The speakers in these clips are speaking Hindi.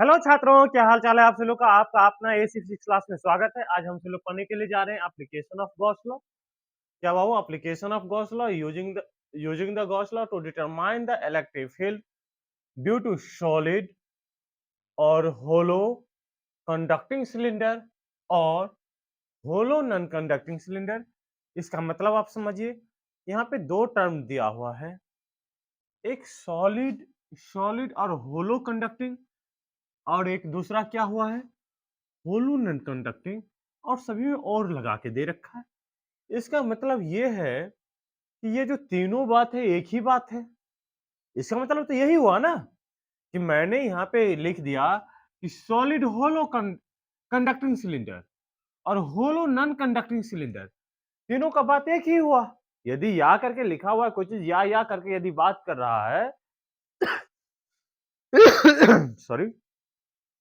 हेलो छात्रों, क्या हाल चाल है आप लोग का। आपका अपना A66 क्लास में स्वागत है। आज हम लोग पढ़ने के लिए जा रहे हैं एप्लीकेशन ऑफ गॉस लॉ। क्या बाबू, application of Gauss law using the Gauss law to determine the electric field due to solid और होलो कंडक्टिंग सिलेंडर और होलो नॉन कंडक्टिंग सिलेंडर। इसका मतलब आप समझिए, यहाँ पे दो टर्म दिया हुआ है, एक सॉलिड सॉलिड और होलो कंडक्टिंग, और एक दूसरा क्या हुआ है, होलो नॉन कंडक्टिंग, और सभी में और लगा के दे रखा है। इसका मतलब ये है कि ये जो तीनों बात है एक ही बात है। इसका मतलब तो यही हुआ ना कि मैंने यहाँ पे लिख दिया कि सॉलिड होलो कंडक्टिंग सिलेंडर और होलो नॉन कंडक्टिंग सिलेंडर, तीनों का बात एक ही हुआ। यदि या करके लिखा हुआ है कोई चीज, या करके यदि बात कर रहा है सॉरी,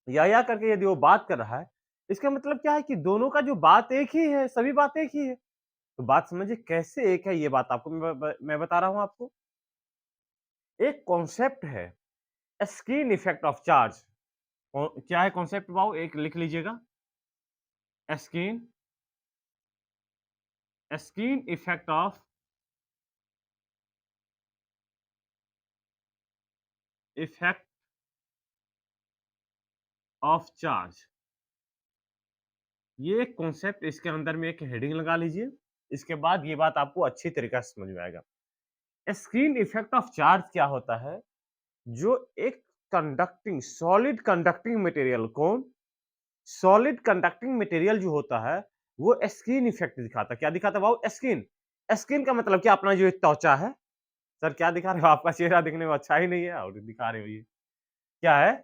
या करके यदि वो बात कर रहा है, इसका मतलब क्या है कि दोनों का जो बात एक ही है, सभी बात एक ही है। तो बात समझिए कैसे एक है, ये बात आपको मैं बता रहा हूं आपको। एक कॉन्सेप्ट है स्क्रीन इफेक्ट ऑफ चार्ज। क्या है कॉन्सेप्ट बाबू, एक लिख लीजिएगा। Screen screen effect of charge, ये कॉन्सेप्ट, इसके अंदर में एक हेडिंग लगा लीजिए। इसके बाद ये बात आपको अच्छी तरीके से समझ में आएगा। स्क्रीन इफेक्ट ऑफ चार्ज क्या होता है, जो एक कंडक्टिंग सॉलिड कंडक्टिंग मटेरियल को, सॉलिड कंडक्टिंग मटेरियल जो होता है वो स्क्रीन इफेक्ट दिखाता है। क्या दिखाता है बाबू, स्क्रीन। स्क्रीन का मतलब क्या, अपना जो त्वचा है। सर क्या दिखा रहे हो, आपका चेहरा दिखने में अच्छा ही नहीं है और दिखा रहे हो ये क्या है।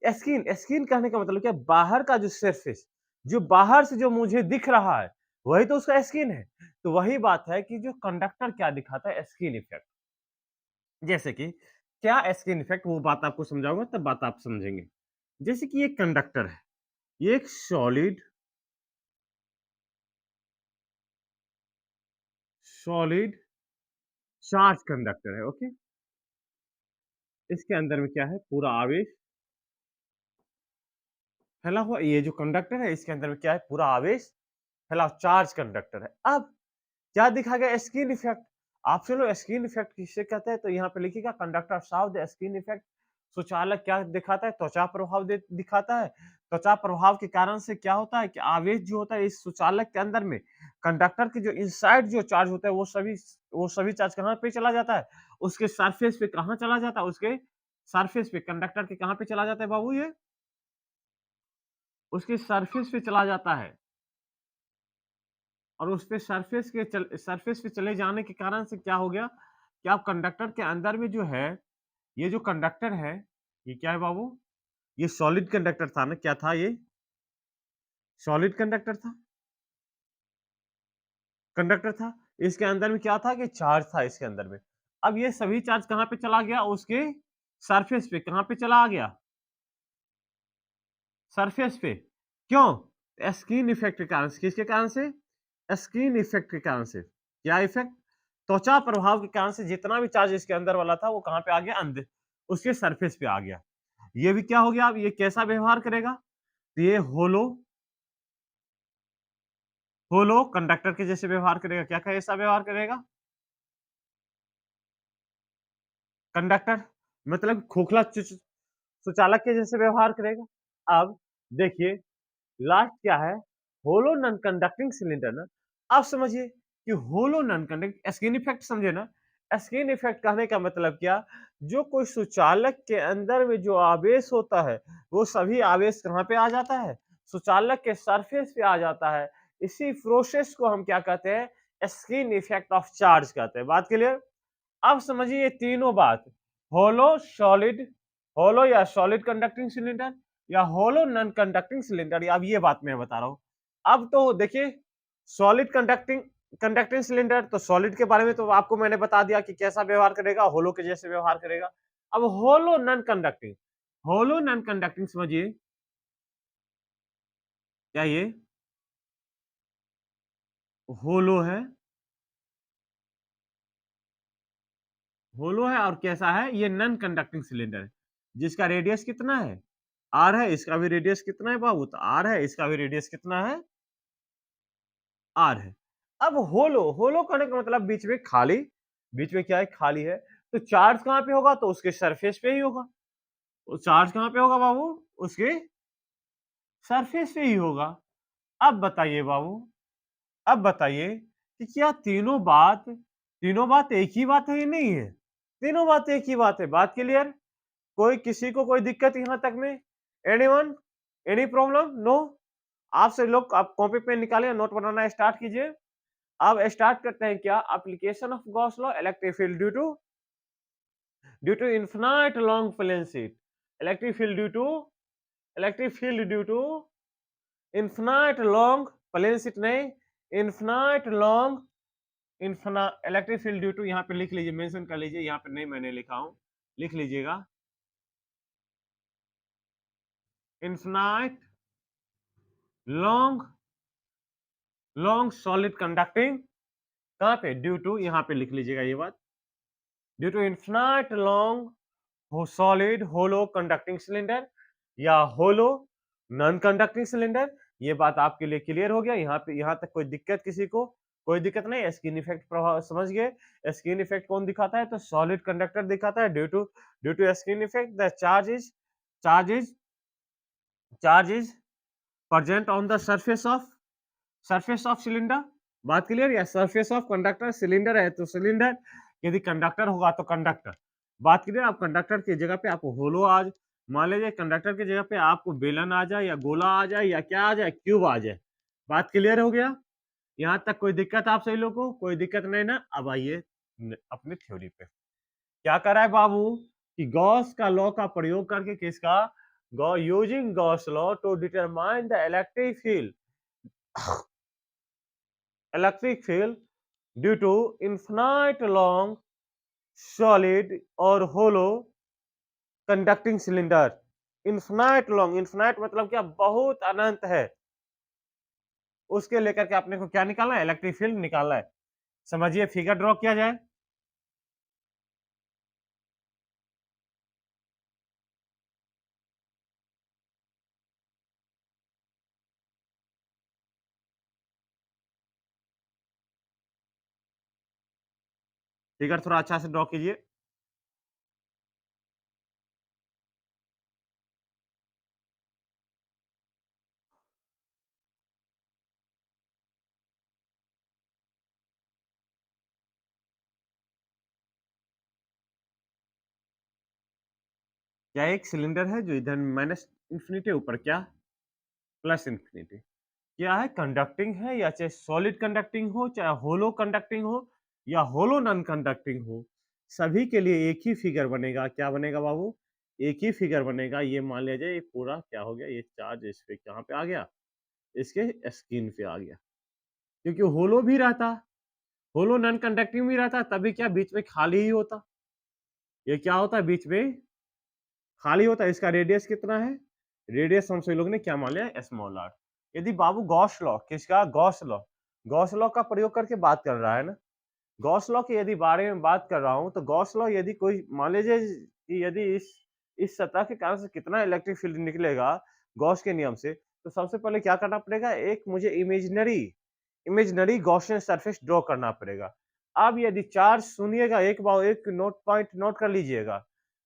स्क्रीन, स्क्रीन कहने का मतलब क्या, बाहर का जो सरफेस, जो बाहर से जो मुझे दिख रहा है वही तो उसका स्क्रीन है। तो वही बात है कि जो कंडक्टर क्या दिखाता है, स्क्रीन इफेक्ट। जैसे कि क्या स्क्रीन इफेक्ट, वो बात आपको समझाऊंगा तब बात आप समझेंगे। जैसे कि ये कंडक्टर है, ये एक सॉलिड सॉलिड चार्ज कंडक्टर है। ओके, इसके अंदर में क्या है, पूरा आवेश फैला हुआ। ये जो कंडक्टर है इसके अंदर में क्या है, पूरा आवेश फैला, चार्ज कंडक्टर है। अब क्या दिखा गया, स्क्रीन इफेक्ट। आप चलो स्क्रीन इफेक्ट किससे कहते हैं, तो यहाँ पे लिखिएगा conductor Sao the screen effect. सुचालक क्या दिखाता है, त्वचा प्रभाव दिखाता है। त्वचा प्रभाव के कारण से क्या होता है कि आवेश जो होता है इस सुचालक के अंदर में, कंडक्टर के जो इनसाइड जो चार्ज होता है वो सभी चार्ज कहाँ पे चला जाता है, उसके सरफेस पे कहाँ चला जाता है, उसके सरफेस पे, कंडक्टर के कहाँ पे चला जाता है बाबू, ये उसके सरफेस पे चला जाता है। और उस पे सरफेस पे चले जाने के कारण से क्या हो गया कि आप कंडक्टर के अंदर में जो है, ये जो कंडक्टर है, ये क्या है बाबू, ये सॉलिड कंडक्टर था ना, क्या था ये, सॉलिड कंडक्टर था, कंडक्टर था। इसके अंदर में क्या था कि चार्ज था इसके अंदर में। अब ये सभी चार्ज कहाँ पे चला गया, उसके सरफेस पे, कहाँ पे चला गया, सरफेस पे। क्यों, स्क्रीन इफेक्ट के कारण से। किसके कारण से, स्क्रीन इफेक्ट के कारण से। क्या इफेक्ट, त्वचा प्रभाव के कारण से जितना भी चार्ज इसके अंदर वाला था वो कहां पे आ गया, अंदर उसके सरफेस पे आ गया। ये भी क्या हो गया, अब ये कैसा व्यवहार करेगा, तो ये होलो होलो कंडक्टर के जैसे व्यवहार करेगा। क्या कैसा व्यवहार करेगा, कंडक्टर मतलब खोखला सुचालक के जैसे व्यवहार करेगा। अब देखिए लास्ट क्या है, होलो नॉन कंडक्टिंग सिलेंडर ना। अब समझिए कि होलो नॉन कंडक्टिंग, स्क्रीन इफेक्ट समझे ना। स्क्रीन इफेक्ट कहने का मतलब क्या, जो कोई सुचालक के अंदर में जो आवेश होता है वो सभी आवेश कहाँ पे आ जाता है, सुचालक के सरफेस पे आ जाता है। इसी प्रोसेस को हम क्या कहते हैं, स्क्रीन इफेक्ट ऑफ चार्ज कहते हैं। बात क्लियर। अब समझिए ये तीनों बात, होलो सॉलिड, होलो या सॉलिड कंडक्टिंग सिलेंडर या होलो नॉन कंडक्टिंग सिलेंडर, अब ये बात मैं बता रहा हूं। अब तो देखिए सॉलिड कंडक्टिंग कंडक्टिंग सिलेंडर, तो सॉलिड के बारे में तो आपको मैंने बता दिया कि कैसा व्यवहार करेगा, होलो के जैसे व्यवहार करेगा। अब होलो नॉन कंडक्टिंग, होलो नॉन कंडक्टिंग समझिए, क्या ये होलो है, होलो है और कैसा है, ये नॉन कंडक्टिंग सिलेंडर है जिसका रेडियस कितना है, आर है, इसका भी रेडियस कितना है बाबू? तो आर है, इसका भी रेडियस कितना है? आर है। अब होलो, होलो कहने का मतलब बीच में क्या है? खाली है। तो चार्ज कहाँ पे होगा? तो उसके सरफेस पे ही होगा। तो चार्ज कहाँ पे होगा बाबू? उसके सरफेस पे ही होगा। अब बताइए बाबू, अब बताइए कि क्या तीनों बात एक ही बात है या नहीं है? तीनों बात एक ही बात है। बात क्लियर? कोई किसी को कोई दिक्कत यहाँ तक में? एनीवन? Any problem? नो? आप सब लोग आप कॉपी पेन निकालिए, नोट बनाना स्टार्ट कीजिए। अब स्टार्ट करते हैं क्या? Application of Gauss law, electric field due to infinite long plane sheet. Electric field due to electric field due to infinite long plane sheet नहीं, infinite long infinite electric field due to, यहाँ पे लिख लीजिए, मेंशन कर लीजिए, यहाँ पे नहीं मैंने लिखा हूं, लिख लीजिएगा। Infinite long long solid conducting, कहाँ पे? ड्यू टू, यहाँ पे लिख लीजिएगा ये बात, due to infinite long solid hollow conducting cylinder या होलो नॉन कंडक्टिंग सिलेंडर। ये बात आपके लिए क्लियर हो गया? यहाँ पे यहाँ तक कोई दिक्कत किसी को? कोई दिक्कत नहीं। स्किन इफेक्ट प्रभाव समझ गए? स्किन इफेक्ट कौन दिखाता है? तो सॉलिड कंडक्टर दिखाता है। Due to skin effect the charge is charge is present on the surface of cylinder. बात क्लियर? या सरफेस ऑफ कंडक्टर, सिलेंडर है तो सिलेंडर, यदि कंडक्टर होगा तो कंडक्टर। बात क्लियर? आप कंडक्टर की जगह पे आप होलो आज, मान लीजिए कंडक्टर की जगह पे आपको बेलन आ जाए या गोला आ जाए या क्या आ जाए, क्यूब आ जाए। बात क्लियर हो गया? यहाँ तक कोई दिक्कत आप सभी लोगों को? कोई दिक्कत नहीं ना? अब आइए अपनी थ्योरी पे। क्या कर रहा है बाबू कि गॉस का लॉ का प्रयोग करके, किसका? Using Gauss law to determine the electric field due to infinite long solid और hollow conducting cylinder. Infinite long, infinite मतलब क्या? बहुत अनंत है। उसके लेकर के आपने को क्या निकालना है? इलेक्ट्रिक फील्ड निकालना है। समझिए, फिगर ड्रॉ किया जाए। फिगर थोड़ा अच्छा से ड्रॉ कीजिए। क्या एक सिलेंडर है जो इधर माइनस इंफिनिटी, ऊपर क्या? Plus infinity. क्या है? कंडक्टिंग है, या चाहे सॉलिड कंडक्टिंग हो, चाहे होलो कंडक्टिंग हो, या होलो नॉन कंडक्टिंग हो, सभी के लिए एक ही फिगर बनेगा। क्या बनेगा बाबू? एक ही फिगर बनेगा। ये मान लिया जाए, ये पूरा क्या हो गया? ये चार्ज इस पे कहाँ पे आ गया? इसके स्किन पे आ गया। क्योंकि होलो भी रहता, होलो नॉन कंडक्टिंग भी रहता, तभी क्या बीच में खाली ही होता। ये क्या होता है? बीच में खाली होता है। इसका रेडियस कितना है? रेडियस हम सभी लोग ने क्या मान लिया? Small r. यदि बाबू गॉस लॉ, किसका? गॉस लॉ का प्रयोग करके बात कर रहा है ना, गॉस लॉ के यदि बारे में बात कर रहा हूं, तो गॉस लॉ यदि कोई मान लीजिए कि यदि इस सतह के कारण से कितना इलेक्ट्रिक फील्ड निकलेगा गॉस के नियम से, तो सबसे पहले क्या करना पड़ेगा? एक मुझे imaginary imaginary Gaussian surface draw करना पड़ेगा। अब यदि चार्ज, सुनिएगा, एक नोट पॉइंट नोट कर लीजिएगा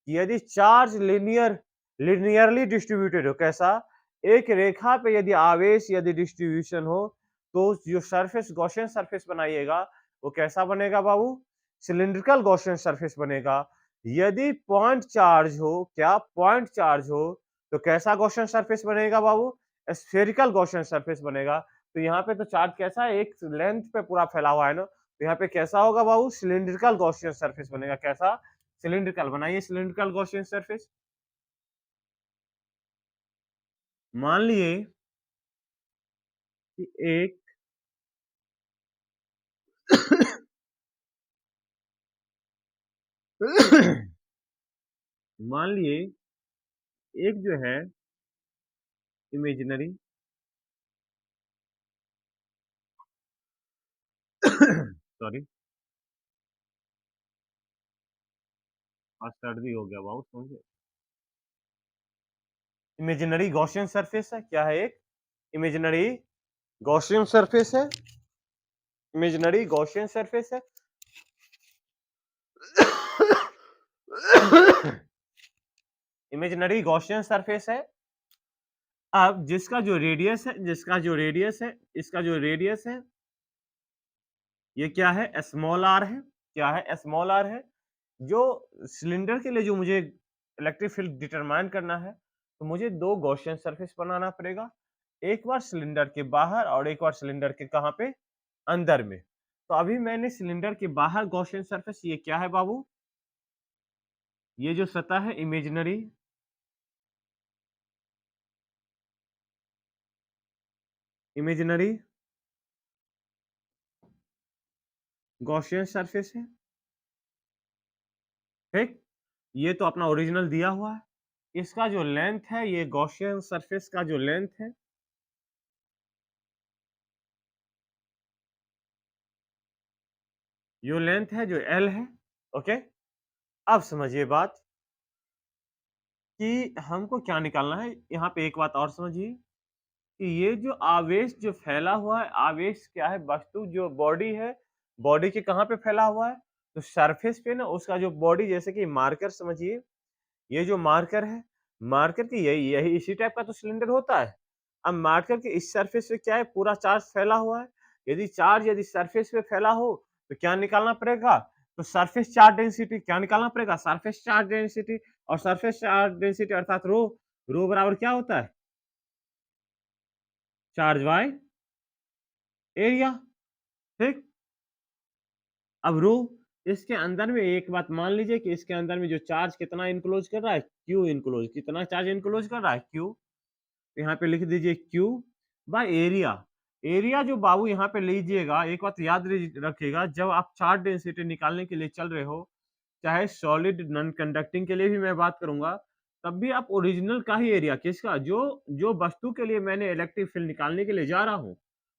कि यदि चार्ज लिनियरली डिस्ट्रीब्यूटेड हो, कैसा? एक रेखा पे यदि आवेश यदि डिस्ट्रीब्यूशन हो, तो जो सरफेस गॉसियन सरफेस बनाइएगा वो कैसा बनेगा बाबू? सिलिंड्रिकल गॉसियन सरफेस बनेगा। यदि पॉइंट चार्ज हो, क्या? पॉइंट चार्ज हो, तो कैसा गॉसियन सरफेस बनेगा बाबू? स्फेरिकल गॉसियन सरफेस बनेगा। तो यहाँ पे तो चार्ज कैसा है? एक लेंथ पे पूरा फैला हुआ है ना, तो यहाँ पे कैसा होगा बाबू? सिलिंड्रिकल गॉसियन सरफेस बनेगा। कैसा? सिलिंड्रिकल। बनाइए सिलिंड्रिकल गॉसियन सरफेस। मान लिए कि एक मान लिए एक जो है इमेजिनरी सॉरी, आज सर्दी हो गया बाबू, समझे? इमेजिनरी गॉसियन सरफेस है, क्या है एक इमेजिनरी गॉसियन सरफेस है, इमेजिनरी गॉसियन सरफेस है। इमेजिनरी गॉसियन सरफेस है। अब जिसका जो रेडियस है, इसका जो रेडियस है, ये क्या है, स्मॉल आर है। क्या है, स्मॉल आर है। जो सिलेंडर के लिए जो मुझे इलेक्ट्रिक फील्ड डिटरमाइन करना है, तो मुझे दो गॉसियन सरफेस बनाना पड़ेगा, एक बार सिलेंडर के बाहर और एक बार सिलेंडर के कहाँ पे, अंदर में। तो अभी मैंने सिलेंडर के बाहर गॉसियन सरफेस, ये क्या है बाबू, ये जो सतह है इमेजिनरी इमेजिनरी गॉसियन सरफेस है, ठीक। ये तो अपना ओरिजिनल दिया हुआ है। इसका जो लेंथ है, ये गॉसियन सरफेस का जो लेंथ है, यो लेंथ है जो एल है। ओके, अब समझिए बात कि हमको क्या निकालना है। यहाँ पे एक बात और समझिए कि ये जो आवेश जो फैला हुआ है, आवेश क्या है, वस्तु जो बॉडी है, बॉडी के कहाँ पे फैला हुआ है, तो सरफेस पे ना, उसका जो बॉडी, जैसे कि मार्कर समझिए, ये जो मार्कर है, मार्कर की यही यही इसी टाइप का तो सिलेंडर होता है। अब मार्कर के इस सरफेस पे क्या है, पूरा चार्ज फैला हुआ है। यदि सरफेस पे फैला हो, तो क्या निकालना पड़ेगा, तो सरफेस चार्ज डेंसिटी क्या निकालना पड़ेगा, सरफेस चार्ज डेंसिटी। और सरफेस चार्ज डेंसिटी अर्थात रो, रो बराबर क्या होता है, चार्ज बाय एरिया, ठीक। अब रो, इसके अंदर में एक बात मान लीजिए कि इसके अंदर में जो चार्ज कितना इनक्लोज कर रहा है, क्यू इनक्लोज, कितना चार्ज इनक्लोज कर रहा है, क्यू। यहाँ पे लिख दीजिए Q बाय एरिया। एरिया जो बाबू यहाँ पे लीजिएगा, एक बात याद रखिएगा, जब आप चार्ज डेंसिटी निकालने के लिए चल रहे हो, चाहे सॉलिड नॉन कंडक्टिंग के लिए भी मैं बात करूंगा, तब भी आप ओरिजिनल का ही एरिया, किसका, जो जो वस्तु के लिए मैंने इलेक्ट्रिक फील्ड निकालने के लिए जा रहा हूँ,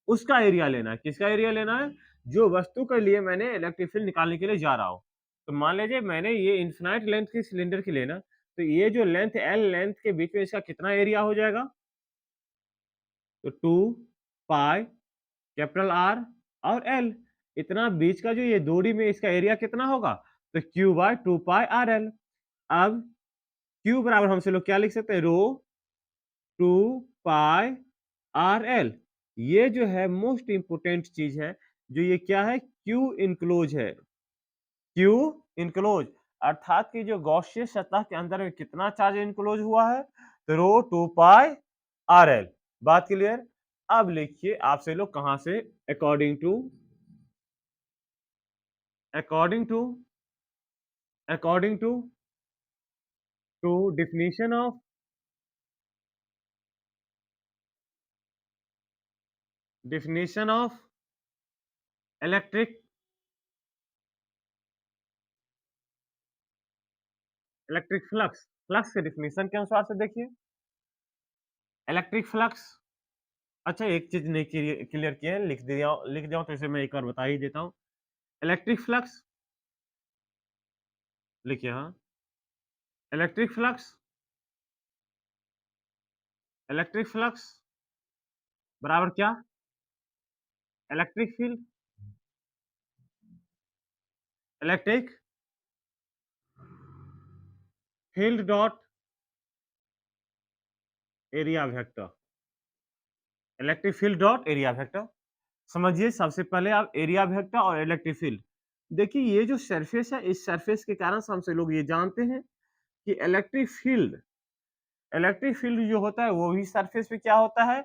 उसका एरिया लेना है। किसका एरिया लेना है, जो वस्तु के लिए मैंने इलेक्ट्रिक फील्ड निकालने के लिए जा रहा हूँ। तो मान लीजिए मैंने ये इन्फिनाइट लेंथ के सिलेंडर की लेना, तो ये जो लेंथ एल लेंथ के बीच में इसका कितना एरिया हो जाएगा, तो 2 पाई कैपिटल आर और एल, इतना बीच का जो ये दूरी में इसका एरिया कितना होगा, तो Q by 2 pi R L. अब क्यू बराबर हमसे लोग क्या लिख सकते हैं, रो 2 पाई आर एल। ये जो है मोस्ट इंपोर्टेंट चीज है, जो ये क्या है, क्यू इनक्लोज है, क्यू इनक्लोज, अर्थात कि जो गॉसियन सतह के अंदर में कितना चार्ज इनक्लोज हुआ है, तो रो 2 पाई आर एल। बात क्लियर। अब लिखिए आपसे लोग कहां से, according to according to according to definition of electric electric flux, flux के डिफिनेशन के अनुसार से देखिए, इलेक्ट्रिक फ्लक्स। अच्छा, एक चीज नहीं क्लियर किए हैं, लिख दिया हूं, तो इसे मैं एक बार बता ही देता हूं। इलेक्ट्रिक फ्लक्स लिखिए, हाँ, इलेक्ट्रिक फ्लक्स, इलेक्ट्रिक फ्लक्स बराबर क्या, electric field, electric field dot area vector, electric field dot area vector. समझिए, सबसे पहले आप एरिया वेक्टर और इलेक्ट्रिक फील्ड देखिए। ये जो सरफेस है, इस सरफेस के कारण हमसे लोग ये जानते हैं कि इलेक्ट्रिक फील्ड जो होता है, वो भी सरफेस पे क्या होता है,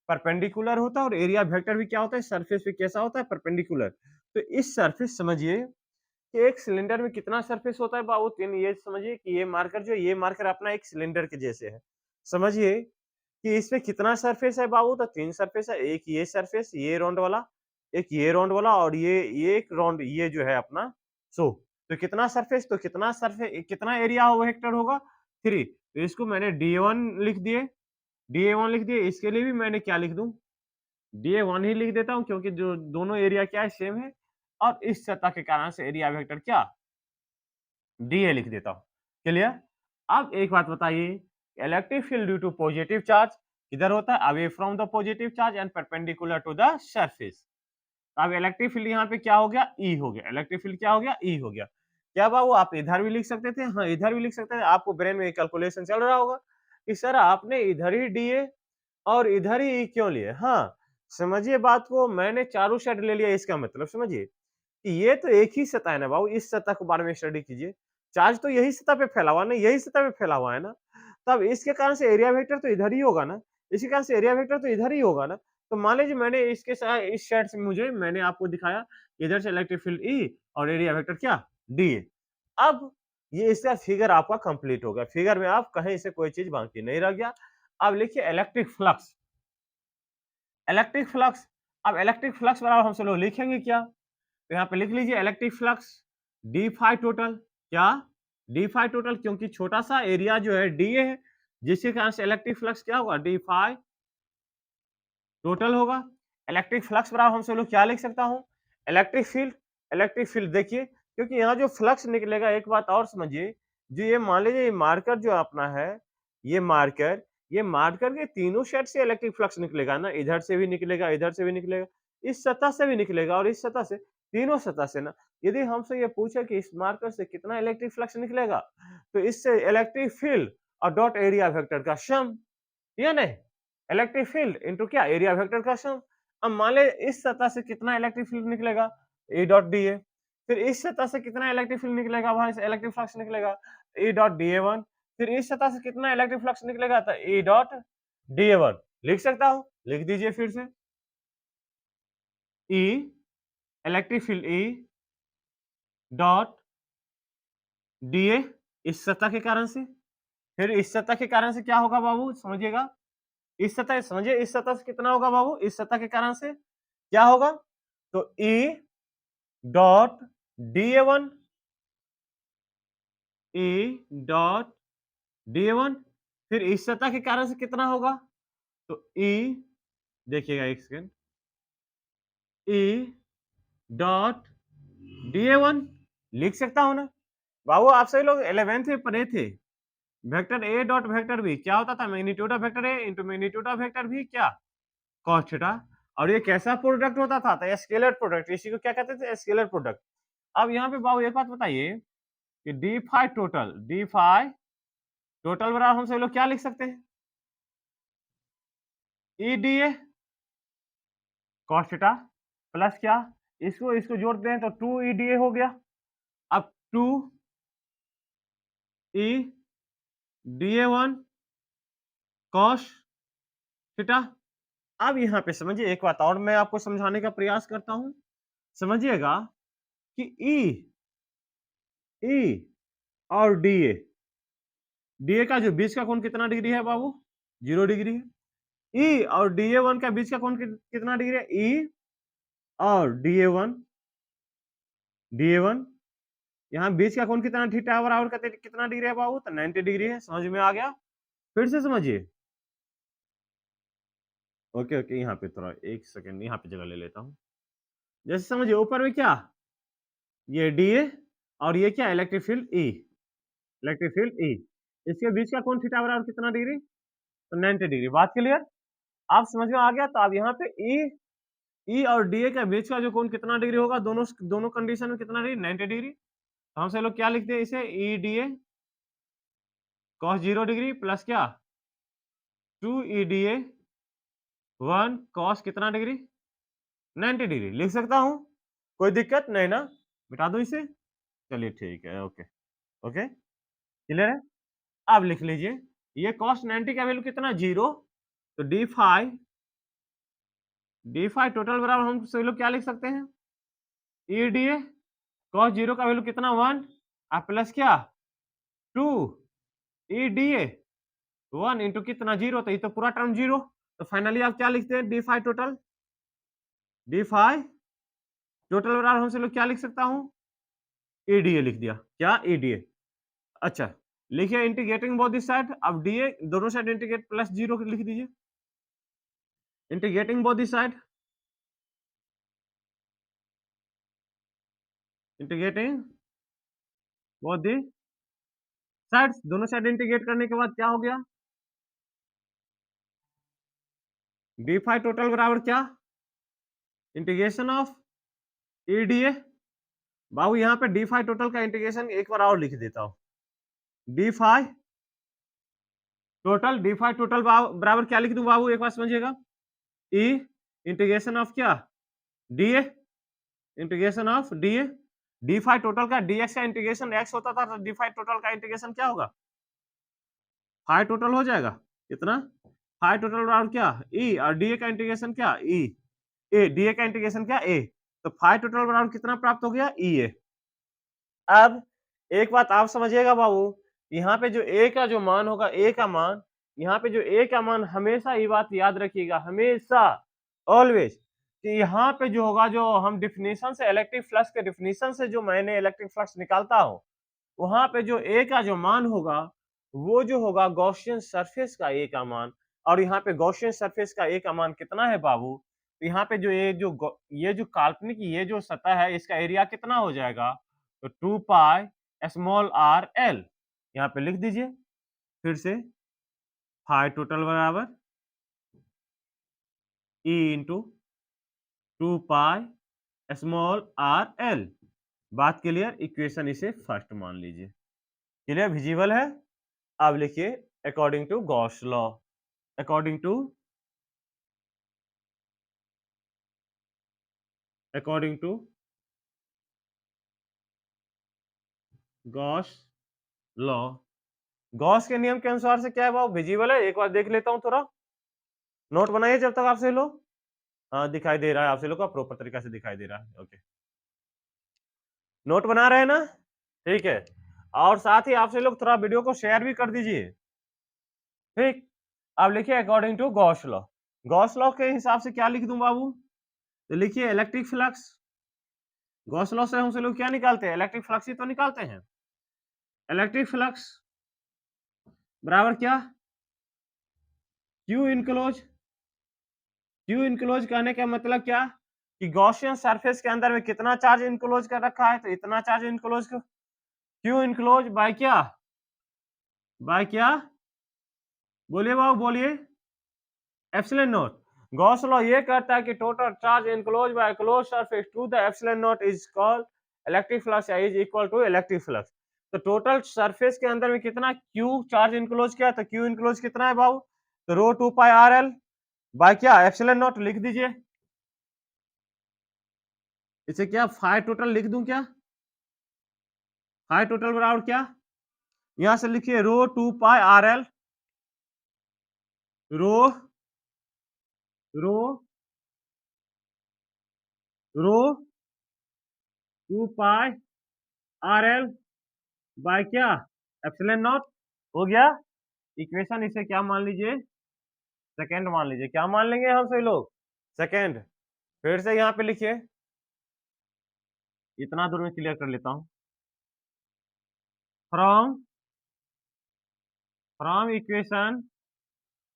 परपेंडिकुलर होता है। और एरिया वेक्टर भी क्या होता है, सरफेस पे कैसा होता है, परपेंडिकुलर। तो इस सरफेस, समझिए कि एक सिलेंडर में कितना सरफेस होता है बाबू, तीन। ये समझिए कि ये मार्कर अपना एक सिलेंडर के जैसे है। समझिए कि इसमें कितना सरफेस है बाबू, तो तीन सरफेस है। एक ये सरफेस, ये राउंड वाला, एक ये राउंड वाला, और ये एक राउंड, ये जो है अपना सो। तो कितना सरफेस, तो कितना एरिया वेक्टर होगा, 3। तो इसको मैंने डी1 लिख दिए, डी1 लिख दिए। इसके लिए भी मैंने क्या लिख दूं, डी1 ही लिख देता हूं, क्योंकि जो दोनों एरिया क्या है, सेम है। और इस सतह के कारण से एरिया वेक्टर क्या, डी ए लिख देता हूं। क्लियर। अब एक बात बताइए, electric field due to positive charge किधर होता है, away from the positive charge and perpendicular to the surface. अब इलेक्ट्रिक फील्ड यहाँ पे क्या हो गया, ई हो गया। इलेक्ट्रिक फील्ड क्या हो गया, ई हो गया। क्या बाबू आप इधर भी लिख सकते थे, हाँ इधर भी लिख सकते थे। आपको ब्रेन में कैलकुलेशन चल रहा होगा कि सर आपने इधर ही डीए और इधर ही ई क्यों लिए। हाँ समझिए बात को, मैंने चारों साइड ले लिया, इसका मतलब समझिए कि ये तो एक ही सतह है ना बाबू, इस सतह के बारे में स्टडी कीजिए। चार्ज तो यही सतह पे फैला हुआ है ना, यही सतह पे फैला हुआ है ना, तब इसके कारण से एरिया वेक्टर तो इधर ही होगा ना, इसके कारण से एरिया वेक्टर तो इधर ही होगा ना। तो मान लीजिए मैंने इसके साथ इस साइड से मैंने आपको दिखाया इधर से इलेक्ट्रिक फील्ड ई और एरिया वेक्टर क्या, डी। अब ये इसका फिगर आपका कंप्लीट हो गया, फिगर में आप कहीं से कोई चीज बाकी नहीं रह गया। अब लिखिए इलेक्ट्रिक फ्लक्स। इलेक्ट्रिक फ्लक्स, अब इलेक्ट्रिक फ्लक्स बराबर हम सब लोग लिखेंगे क्या, तो यहाँ पे लिख लीजिए electric flux d phi total, क्या डी फाई टोटल, क्योंकि छोटा सा एरिया जो है डी है, जिसके कारण से इलेक्ट्रिक फ्लक्स क्या होगा, डी फाई टोटल होगा। इलेक्ट्रिक फ्लक्स बराबर हम सब लोग क्या लिख सकता हूँ, इलेक्ट्रिक फील्ड। इलेक्ट्रिक फील्ड देखिए, क्योंकि यहाँ जो फ्लक्स निकलेगा, एक बात और समझिए, जो ये मान लीजिए ये मार्कर जो अपना है, ये मार्कर के तीनों साइड से इलेक्ट्रिक फ्लक्स निकलेगा ना, इधर से भी निकलेगा, इधर से भी निकलेगा, इस सतह से भी निकलेगा और इस सतह से, तीनों सतह से ना। यदि हमसे ये पूछे कि इस मार्कर से कितना इलेक्ट्रिक फ्लक्स निकलेगा, तो इससे इलेक्ट्रिक फील्ड और डॉट एरिया वेक्टर का सम, या नहीं, इलेक्ट्रिक फील्ड इनटू क्या, एरिया वेक्टर का सम। अब मान ले इस सतह से कितना इलेक्ट्रिक फील्ड निकलेगा, ए डॉट डी ए, फिर इस सतह से कितना इलेक्ट्रिक फील्ड निकलेगा, वहां से इलेक्ट्रिक फ्लक्स निकलेगा, A dot D A one, फिर इस सतह से कितना इलेक्ट्रिक फ्लक्स निकलेगा, तो A dot D A one. लिख सकता हूं, लिख दीजिए फिर से, E electric field E dot D A, इस सतह के कारण से, फिर इस सतह के कारण से क्या होगा बाबू समझिएगा, इस सतह समझिए, इस सतह से कितना होगा बाबू, इस सतह के कारण से क्या होगा, तो E dot D A one, E dot D A one, फिर इस सतह के कारण से कितना होगा, तो E, देखिएगा एक second, E dot D A one, लिख सकता हूं ना बाबू। आप सभी लोग 11th में पढ़े थे, vector A dot vector B क्या होता था, magnitude of vector A into magnitude of vector B क्या, कॉस थीटा। और ये कैसा प्रोडक्ट होता था, तो स्केलर प्रोडक्ट, इसी को क्या कहते थे, स्केलर प्रोडक्ट। अब यहाँ पे बाबू एक बात बताइए कि डी फाई टोटल बराबर हम सब लोग क्या लिख सकते हैं, E D A cos theta plus क्या, इसको इसको जोड़ते हैं तो 2 ई डी ए हो गया। अब 2 E D A one cos theta. अब यहाँ पे समझिए एक बात और मैं आपको समझाने का प्रयास करता हूं, समझिएगा कि ई और डी ए का जो बीच का कोण कितना डिग्री है बाबू, 0 डिग्री है। ई और डी ए वन का बीच का कोण कितना डिग्री है, ई और डी ए वन यहाँ बीच का कोण कितना, थीटा बराबर कितना डिग्री है बाबू, तो 90 डिग्री है। समझ में आ गया, फिर से समझिए, ओके ओके, यहाँ पे थोड़ा एक सेकंड यहाँ पे जगह ले लेता हूँ। जैसे समझिए ऊपर में क्या, ये डी ए और ये क्या, इलेक्ट्रिक फील्ड ई, इलेक्ट्रिक फील्ड ई, इसके बीच का कोण थीटा बराबर कितना डिग्री, तो 90 डिग्री। बात क्लियर, आप समझ में आ गया। तो अब यहाँ पे ई और डी ए के बीच का जो कोण कितना डिग्री होगा, दोनों दोनों कंडीशन में कितना डिग्री, 90 डिग्री। तो हम से लोग क्या लिखते हैं इसे, E D A cos 0 degree plus क्या, 2 ई डी ए 1 कॉस कितना डिग्री, 90 डिग्री। लिख सकता हूँ, कोई दिक्कत नहीं ना, मिटा दो इसे, चलिए ठीक है, ओके ओके क्लियर है। अब लिख लीजिए, ये cos 90 का वैल्यू कितना, 0, तो डी फाई टोटल बराबर हम सभी लोग क्या लिख सकते हैं, ई डी ए cos 0 का वैल्यू कितना, 1 और प्लस क्या, 2 ई डी ए 1 इंटू कितना, 0, तो ये तो पूरा टर्म 0। तो फाइनली आप क्या लिखते हैं, डी फाई टोटल बराबर हम सभी लोग क्या लिख सकता हूँ, ई डी ए लिख दिया, क्या ई डी ए। अच्छा लिखिए इंटीग्रेटिंग बोथ दिस साइड, अब डी ए दोनों साइड इंटीग्रेट प्लस 0 लिख दीजिए, integrating both this side, integrating both the sides, दोनों साइड इंटीग्रेट करने के बाद क्या हो गया, डी फाई टोटल बराबर क्या, integration of E D A. बाबू यहाँ पे डी फाई टोटल का इंटीग्रेशन एक बार और लिख देता हूं, D phi total, D phi total बराबर क्या लिख दूं बाबू, एक बार समझिएगा, ई इंटीग्रेशन ऑफ क्या, D A, integration of D A, D phi total का डीएक्स का इंटीग्रेशन एक्स होता था, तो डी फाई टोटल का इंटीग्रेशन क्या होगा, फाई टोटल हो जाएगा कितना, फाई टोटल बराबर क्या ई, और डी ए का इंटीग्रेशन क्या ई, ए डी ए का इंटीग्रेशन क्या ए, तो फाई टोटल बराबर कितना प्राप्त हो गया ई ए। अब एक बात आप समझिएगा बाबू, यहाँ पे जो ए का जो मान होगा, ए का मान, यहाँ पे जो ए का मान, हमेशा ये बात याद रखिएगा, हमेशा ऑलवेज, कि यहाँ पे जो होगा, जो हम डिफिनेशन से, इलेक्ट्रिक फ्लक्स के डिफिनेशन से जो मैंने इलेक्ट्रिक फ्लक्स निकालता हूँ, वहां पे जो ए का जो मान होगा, वो जो होगा गॉसियन सरफेस का ए का मान, और यहाँ पे गॉसियन सरफेस का ए का मान कितना है बाबू, तो यहाँ पे जो ये जो काल्पनिक ये जो सतह है, इसका एरिया कितना हो जाएगा, तो 2 पाई स्मॉल आर एल, यहाँ पे लिख दीजिए फिर से, फाई टोटल बराबर E into 2 pi small are l. बात क्लियर, इक्वेशन इसे फर्स्ट मान लीजिए, क्लियर, विजिबल है। अब लिखिए according to Gauss law, according to Gauss law, Gauss के नियम के अनुसार से क्या है बाबू, विजिबल है, एक बार देख लेता हूं, थोड़ा नोट बनाइए जब तक आपसे लोग, हाँ दिखाई दे रहा है आपसे लोग का, प्रॉपर तरीका से दिखाई दे रहा है, ओके, नोट बना रहे हैं ना, ठीक है, और साथ ही आपसे लोग थोड़ा वीडियो को शेयर भी कर दीजिए, ठीक। अब लिखिए according to Gauss law, Gauss law के हिसाब से क्या लिख दूं बाबू, तो लिखिए इलेक्ट्रिक फ्लक्स, गॉस लॉ से हमसे लोग क्या निकालते हैं, इलेक्ट्रिक फ्लक्स ही तो निकालते हैं, इलेक्ट्रिक फ्लक्स बराबर क्या, क्यू इनक्लोज, क्यू इनक्लोज कहने का मतलब क्या, कि गॉसियन सरफेस के अंदर में कितना चार्ज इनक्लोज कर रखा है, तो इतना charge enclose, Q enclose by क्या, बाय क्या, बोलिए बाबू बोलिए, एप्सिलॉन नॉट। गॉस लॉ ये कहता है कि total charge enclose by close surface to the epsilon naught is called electric flux, is equal to electric flux. तो टोटल सरफेस के अंदर में कितना क्यू चार्ज इनक्लोज किया, तो क्यू इनक्लोज कितना है बाबू, तो rho 2 pi are L by क्या, एप्सिलॉन नॉट, लिख दीजिए, इसे क्या फाई टोटल लिख दूं क्या, फाई टोटल बराबर क्या, यहां से लिखिए rho 2 pi are L, rho rho rho 2 pi are L by क्या, एप्सिलॉन नॉट, हो गया। इक्वेशन इसे क्या मान लीजिए, सेकंड मान लीजिए, क्या मान लेंगे हम सभी लोग, सेकंड। फिर से यहाँ पे लिखिए, इतना दूर में क्लियर कर लेता हूं, from from equation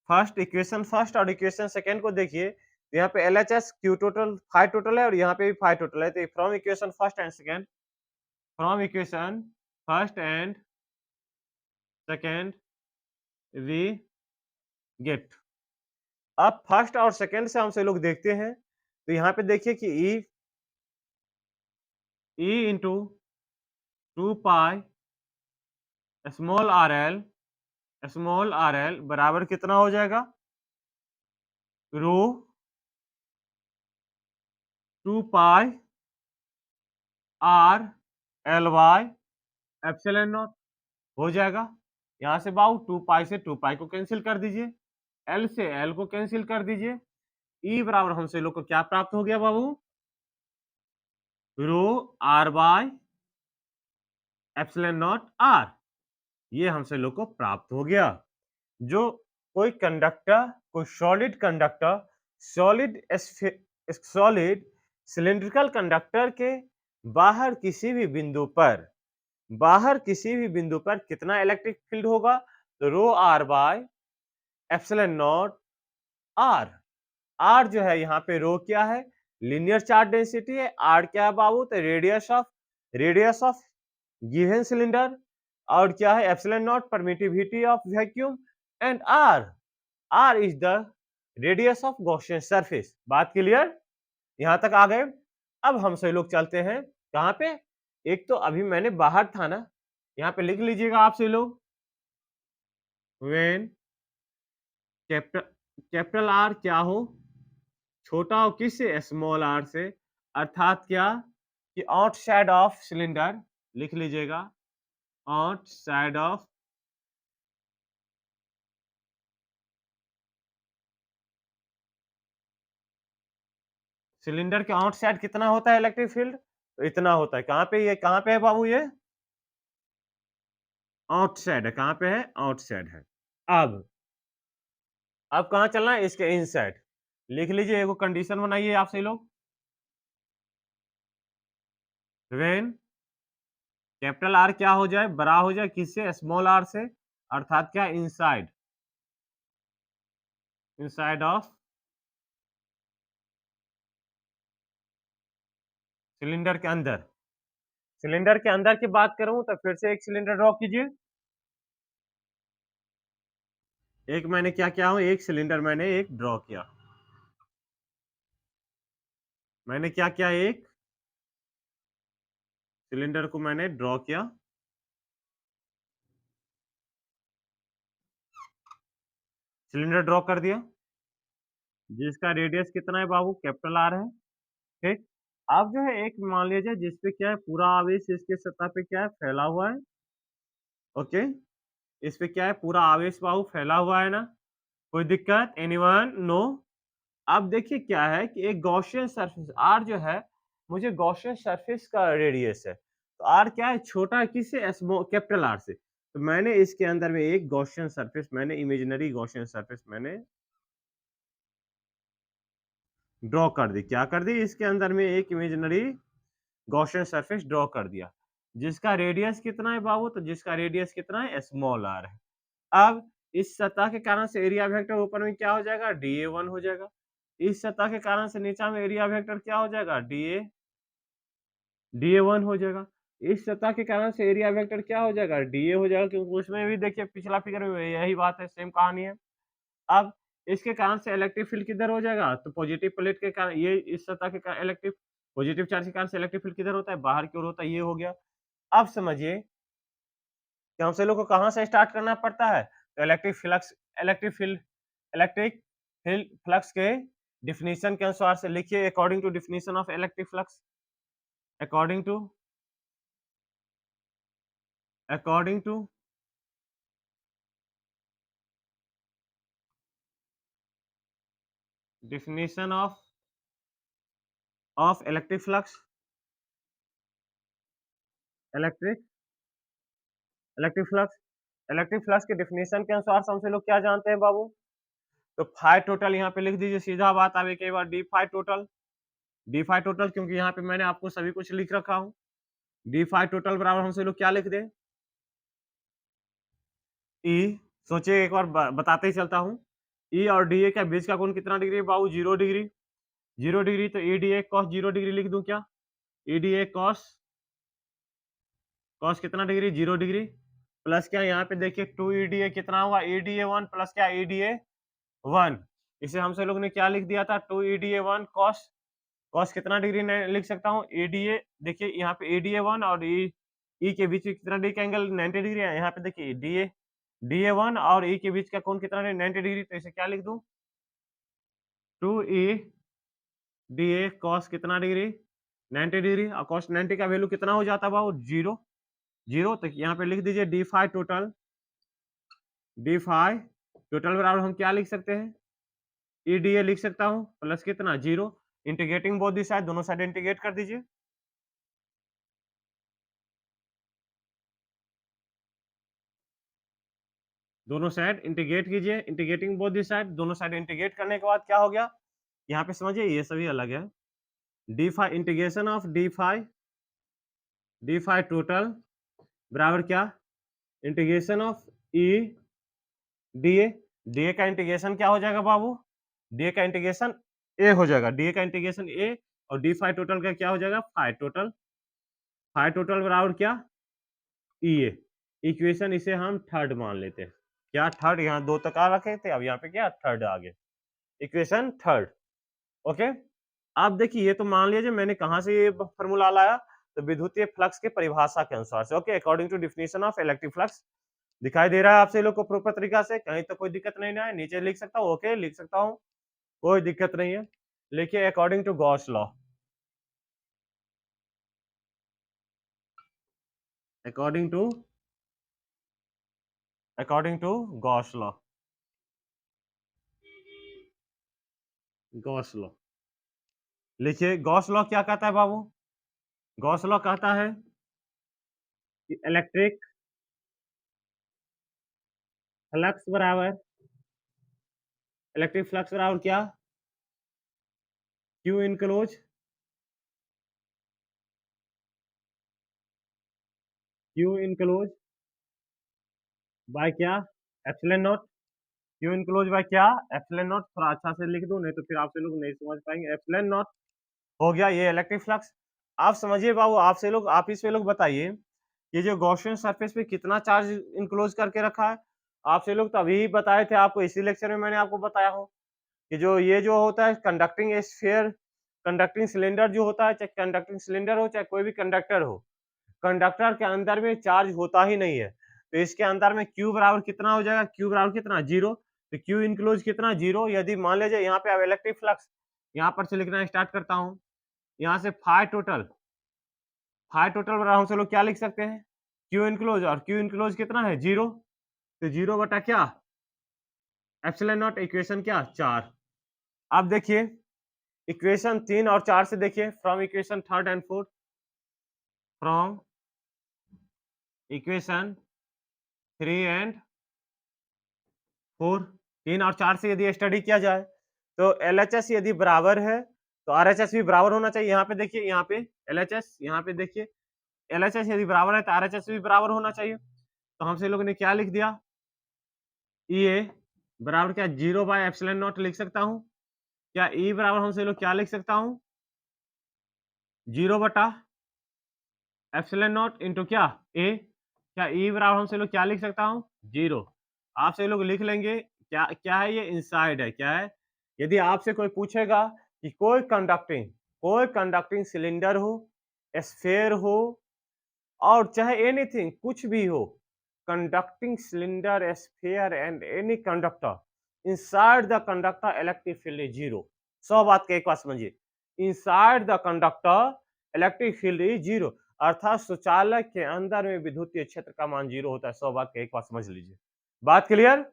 first, equation first और इक्वेशन सेकंड को देखिए, तो यहाँ पे L H S Q total phi total है, और यहाँ पे भी फाई टोटल है, तो from equation first and second, from equation first and second we get, अब फर्स्ट और सेकंड से हमसे लोग देखते हैं, तो यहाँ पे देखिए कि E into 2 pi small are L बराबर कितना हो जाएगा, rho 2 pi are L by epsilon naught, हो जाएगा। यहां से बाबू 2 पाई से 2 पाई को कैंसिल कर दीजिए, एल से एल को कैंसिल कर दीजिए, ई बराबर हमसे लोग को क्या प्राप्त हो गया बाबू, rho R by epsilon naught R, ये हमसे लोग को प्राप्त हो गया। जो कोई कंडक्टर, कोई solid conductor, solid solid cylindrical conductor के बाहर किसी भी बिंदु पर, बाहर किसी भी बिंदु पर कितना इलेक्ट्रिक फील्ड होगा, तो rho R by epsilon naught R, R जो है यहाँ पे रो क्या है, लीनियर चार्ज डेंसिटी है, आर क्या है बाबू, तो रेडियस ऑफ गिवन सिलेंडर, और क्या है epsilon naught permittivity of vacuum, and r is the radius of Gaussian surface. बात क्लियर, यहां तक आ गए। अब हम सभी लोग चलते हैं कहां पे, एक तो अभी मैंने बाहर था ना, यहाँ पे लिख लीजिएगा आप सभी लोग, व्हेन कैपिटल आर क्या हो, छोटा हो किससे, स्मॉल आर से, अर्थात क्या कि आउटसाइड ऑफ सिलेंडर, लिख लीजिएगा, आउटसाइड ऑफ सिलेंडर के आउटसाइड कितना होता है इलेक्ट्रिक फील्ड, तो इतना होता है। कहां पे, ये कहां पे है बाबू, ये आउटसाइड है, कहां पे है, आउटसाइड है। अब कहां चलना है, इसके इनसाइड। लिख लीजिए, एगो कंडीशन बनाइए आप सही लोग, व्हेन कैपिटल आर क्या हो जाए, बड़ा हो जाए किससे, स्मॉल आर से, अर्थात क्या, इनसाइड, इनसाइड ऑफ सिलेंडर के अंदर। सिलेंडर के अंदर की बात करूं तो फिर से एक सिलेंडर ड्रॉ कीजिए। एक मैंने क्या किया हूं, एक सिलेंडर मैंने एक ड्रॉ किया, मैंने क्या किया, एक सिलेंडर को मैंने ड्रॉ किया, सिलेंडर ड्रॉ कर दिया, जिसका रेडियस कितना है बाबू, कैपिटल आर है। ठीक, अब जो है एक मान लीजिए जिसपे क्या है, पूरा आवेश इसके सतह पे क्या है, फैला हुआ है। ओके, इस पे क्या है, पूरा आवेश बाबू फैला हुआ है ना, कोई दिक्कत, एनीवन, नो। अब देखिए क्या है कि एक गॉसियन सरफेस आर जो है, मुझे गॉसियन सरफेस का रेडियस है, तो आर क्या है, छोटा है किससे, कैपिटल आर से। तो मैंने इसके अंदर में एक गॉसियन सरफेस, मैंने इमेजिनरी गॉसियन सरफेस मैंने ड्रॉ कर दी, क्या कर दी, इसके अंदर में एक इमेजिनरी गॉसियन सरफेस ड्रॉ कर दिया, जिसका रेडियस कितना है बाबू, तो जिसका रेडियस कितना है, स्मॉल आर है। अब इस सतह के कारण से एरिया वेक्टर ऊपर में क्या हो जाएगा, dA1 हो जाएगा। इस सतह के कारण से नीचे में एरिया वेक्टर क्या हो जाएगा, dA1 हो जाएगा। इस सतह के कारण से एरिया वेक्टर क्या हो जाएगा, dA हो जाएगा, क्योंकि उसमें भी देखिए पिछला फिगर में यही बात है, सेम कहानी है। अब इसके कारण से इलेक्ट्रिक फील्ड किधर हो जाएगा, तो पॉजिटिव प्लेट के कारण, ये इस सतह के कारण इलेक्ट्रिक पॉजिटिव चार्ज के कारण से इलेक्ट्रिक फील्ड किधर होता है, बाहर की ओर होता है, ये हो गया। अब समझिए कि हम सभी लोग को कहाँ से स्टार्ट करना पड़ता है, तो इलेक्ट्रिक फील्ड फ्लक्स के डिफिनीशन के अनुसार से लिखिए, according to definition of electric flux, according to according to definition of electric flux, electric electric flux के डिफिनीशन के अनुसार से हम सभी लोग क्या जानते हैं बाबू, तो फाई टोटल यहाँ पे लिख दीजिए, सीधा बात आवे के बाद डी फाई टोटल, क्योंकि यहाँ पे मैंने आपको सभी कुछ लिख रखा हूँ। डी फाई टोटल बराबर हम सभी लोग क्या लिख दें, ई, सोचिए एक बार बताते ही चलता हूँ, ई और डी ए के बीच का कोण कितना डिग्री है बाबू, 0 डिग्री, 0 डिग्री, तो E D A cos 0 degree लिख दूं क्या, E D A cos cos कितना डिग्री, 0 डिग्री, प्लस क्या यहाँ पे देखिए 2 ई डी ए कितना हुआ, ई डी ए 1 प्लस क्या, ई डी ए 1, इसे हमसे लोग ने क्या लिख दिया था, 2 E D A 1 cos, cos कितना डिग्री लिख सकता हूँ, ई डी ए, देखिए यहाँ पे ई डी ए 1 और ई के बीच में कितना डिग्री का एंगल, 90 डिग्री है, यहाँ पे देखिए डी ए 1 और ई के बीच का कोण कितना है, 90 डिग्री, तो इसे क्या लिख दूं, 2 ई डी ए कॉस कितना डिग्री, 90 डिग्री, और कॉस 90 का वैल्यू कितना हो जाता है बाबू, 0, 0, तो यहाँ पे लिख दीजिए डी फाई टोटल बराबर हम क्या लिख सकते हैं, ई डी ए लिख सकता हूँ, प्लस कितना, 0, इंटीग्रेटिंग बोथ दी साइड, दोनों साइड इंटीग्रेट कर दीजिए, दोनों साइड इंटीग्रेट कीजिए, इंटीग्रेटिंग बोथ दी साइड, दोनों साइड इंटीग्रेट करने के बाद क्या हो गया, यहाँ पे समझिए ये सभी अलग है, d phi integration of d phi total बराबर क्या, integration of E D A का इंटीग्रेशन क्या हो जाएगा बाबू, डी ए का इंटीग्रेशन ए हो जाएगा, डी ए का इंटीग्रेशन ए, और डी फाई टोटल का क्या हो जाएगा, फाई टोटल बराबर क्या, ई ए, इक्वेशन इसे हम थर्ड मान लेते हैं, क्या थर्ड, यहाँ 2 तक आ रखे थे, अब यहाँ पे क्या थर्ड आ गए। Equation third. ओके, अब देखिए ये तो मान लीजिए मैंने कहां से ये फॉर्मूला लाया, तो विद्युतीय फ्लक्स के परिभाषा के अनुसार से। Okay, according to definition of electric flux. दिखाई दे रहा है आपसे लोग को प्रॉपर तरीका से, कहीं तो कोई दिक्कत नहीं ना है, नीचे लिख सकता हूँ। ओके, लिख सकता हूँ, कोई दिक्कत नहीं है। लिखिए according to Gauss law, according to Gauss law, Gauss law. लिखिए गॉस लॉ क्या कहता है बाबू? गॉस लॉ कहता है कि इलेक्ट्रिक फ्लक्स बराबर, इलेक्ट्रिक फ्लक्स बराबर क्या? Q enclose, Q enclose by क्या? Epsilon naught. Q enclose by क्या? Epsilon naught. थोड़ा अच्छा से लिख दूं, नहीं तो फिर आपसे लोग नहीं समझ पाएंगे। एप्सिलॉन नॉट हो गया ये इलेक्ट्रिक फ्लक्स। आप समझिए बाबू, आपसे लोग, आप इसमें लोग बताइए, ये जो गॉसियन सरफेस पे कितना चार्ज इनक्लोज करके रखा है? आपसे लोग तो अभी बताए थे, आपको इसी लेक्चर में मैंने आपको बताया हो कि जो ये जो होता है कंडक्टिंग स्फीयर, कंडक्टिंग सिलेंडर जो होता है, चाहे कंडक्टिंग सिलेंडर हो चाहे कोई भी कंडक्टर हो, कंडक्टर के अंदर में चार्ज होता ही नहीं है। तो इसके अंदर में क्यू बराबर कितना हो जाएगा? क्यू बराबर कितना? जीरो। तो क्यू इनक्लोज कितना? जीरो। यदि मान लीजिए यहाँ पे अब इलेक्ट्रिक फ्लक्स यहाँ पर से लिखना स्टार्ट करता हूँ, यहाँ से फाई टोटल बराबर हम से लोग क्या लिख सकते हैं? क्यू इनक्लोज, और क्यू इनक्लोज कितना है? जीरो। तो जीरो बटा क्या? Epsilon not. इक्वेशन क्या? 4। अब देखिए इक्वेशन 3 और 4 से देखिए, from equation third and fourth, from equation 3 and 4, 3 और 4 से यदि स्टडी किया जाए, तो एलएचएस यदि बराबर है तो आरएचएस भी बराबर होना चाहिए। यहाँ पे देखिए, यहाँ पे एलएचएस, यहाँ पे देखिए एलएचएस यदि बराबर है तो आरएचएस भी बराबर होना चाहिए। तो हमसे लोगों ने क्या लिख दिया? ई बराबर क्या? 0 बाय एप्सिलॉन नॉट लिख सकता हूँ। क्या ई बराबर हमसे लोग क्या लिख सकता हूँ? 0 बटा एप्सिलॉन नॉट इंटू क्या? ए। क्या ई बराबर हमसे लोग क्या लिख सकता हूँ? 0। आपसे लोग लिख लेंगे क्या? क्या है ये? इनसाइड है। क्या है? यदि आपसे कोई पूछेगा कि कोई कंडक्टिंग सिलेंडर हो, स्फीयर हो, और चाहे एनीथिंग कुछ भी हो, conducting cylinder, sphere and any conductor, inside the conductor electric field is zero. 100 बात के एक बात समझिए, inside the conductor electric field is zero, अर्थात सुचालक के अंदर में विद्युतीय क्षेत्र का मान जीरो होता है। 100 बात के एक बात समझ लीजिए। बात क्लियर?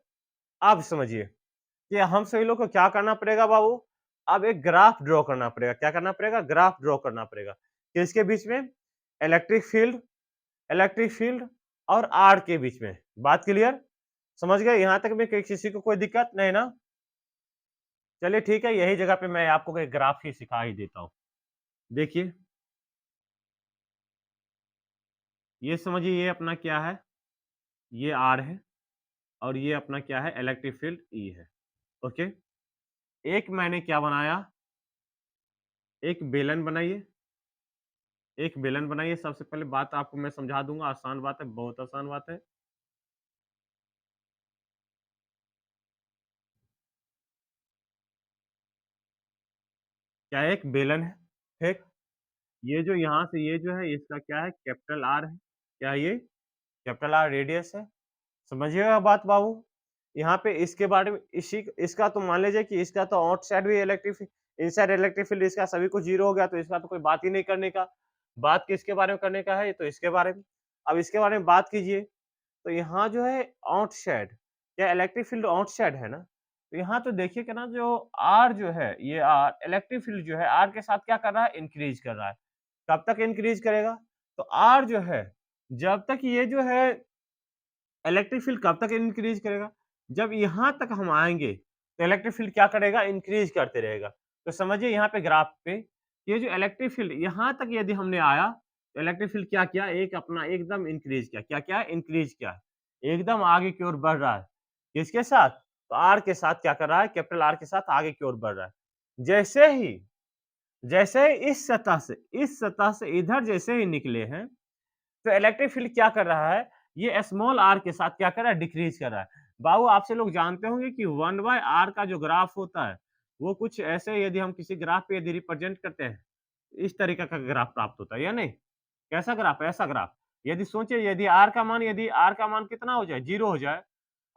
अब समझिए कि हम सभी लोग को क्या करना पड़ेगा बाबू? अब एक ग्राफ ड्रॉ करना पड़ेगा। क्या करना पड़ेगा? ग्राफ ड्रॉ करना पड़ेगा। किसके बीच में? इलेक्ट्रिक फील्ड, इलेक्ट्रिक फील्ड और आर के बीच में। बात क्लियर? समझ गए? यहां तक में किसी को कोई दिक्कत नहीं ना? चलिए ठीक है, यही जगह पे मैं आपको एक ग्राफ ही सिखा ही देता हूं। देखिए, ये समझिए, ये अपना क्या है? ये आर है, और ये अपना क्या है? इलेक्ट्रिक फील्ड ई है। ओके, एक मैंने क्या बनाया? एक बेलन बनाइए, एक बेलन बनाइए। सबसे पहले बात आपको मैं समझा दूंगा, आसान बात है, बहुत आसान बात है। क्या एक बेलन है, ठीक? ये जो यहाँ से ये जो है, इसका क्या है? कैपिटल आर है। क्या ये? कैपिटल आर रेडियस है। समझिएगा बात बाबू। यहाँ पे इसके बारे में, इसी इसका तो मान लीजिए कि इसका तो आउटसाइड भी electric field, inside electric field, इसका सभी कुछ जीरो हो गया, तो इसका तो कोई बात ही नहीं करने का। बात किसके बारे में करने का है? तो इसके बारे में। अब इसके बारे में बात कीजिए, तो यहाँ जो है आउटसाइड, क्या इलेक्ट्रिक फील्ड आउटसाइड है ना? तो यहाँ तो देखिए कि ना, जो आर जो है, ये आर इलेक्ट्रिक फील्ड जो है आर के साथ क्या कर रहा है? इंक्रीज कर रहा है। कब तक इंक्रीज करेगा? तो आर जो है, जब तक ये जो है इलेक्ट्रिक फील्ड कब तक इंक्रीज करेगा? जब यहाँ तक हम आएंगे तो इलेक्ट्रिक फील्ड क्या करेगा? इंक्रीज करते रहेगा। तो समझिए यहाँ पे ग्राफ पे, ये जो इलेक्ट्रिक फील्ड यहाँ तक यदि हमने आया, तो इलेक्ट्रिक फील्ड क्या किया? एक अपना एकदम इंक्रीज किया। क्या क्या? इंक्रीज किया, एकदम आगे की ओर बढ़ रहा है। किसके साथ? तो आर के साथ क्या कर रहा है? कैपिटल आर के साथ आगे की ओर बढ़ रहा है। जैसे ही इस सतह से इधर जैसे ही निकले हैं, तो इलेक्ट्रिक फील्ड क्या कर रहा है? ये स्मॉल आर के साथ क्या कर रहा है? डिक्रीज कर रहा है। बाबू आपसे लोग जानते होंगे कि 1/r का जो ग्राफ होता है, वो कुछ ऐसे यदि हम किसी ग्राफ पे यदि रिप्रेजेंट करते हैं, इस तरीके का ग्राफ प्राप्त होता है या नहीं? कैसा ग्राफ? ऐसा ग्राफ। यदि सोचिए यदि r का मान कितना हो जाए? 0 हो जाए,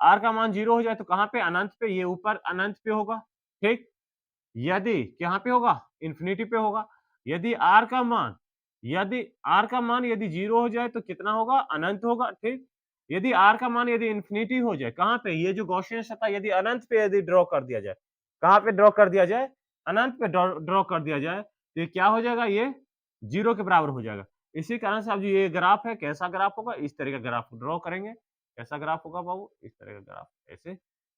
r का मान 0 हो जाए तो कहाँ पे? अनंत पे, ये ऊपर अनंत पे होगा, ठीक? यदि कहाँ पे होगा? इन्फिनिटी पे होगा। यदि r का मान यदि r का मान यदि 0 हो जाए तो कितना होगा? अनंत होगा, ठीक? यदि r का मान यदि इन्फिनिटी हो जाए, कहाँ पे? ये जो गॉसियन सतह यदि अनंत पे यदि ड्रॉ कर दिया जाए, कहाँ पे ड्रॉ कर दिया जाए? अनंत पे ड्रॉ कर दिया जाए, तो ये क्या हो जाएगा? ये 0 के बराबर हो जाएगा। इसी कारण से अब जो ये ग्राफ है, कैसा ग्राफ होगा? इस तरह का ग्राफ ड्रॉ करेंगे। कैसा ग्राफ होगा बाबू? इस तरह का ग्राफ, ऐसे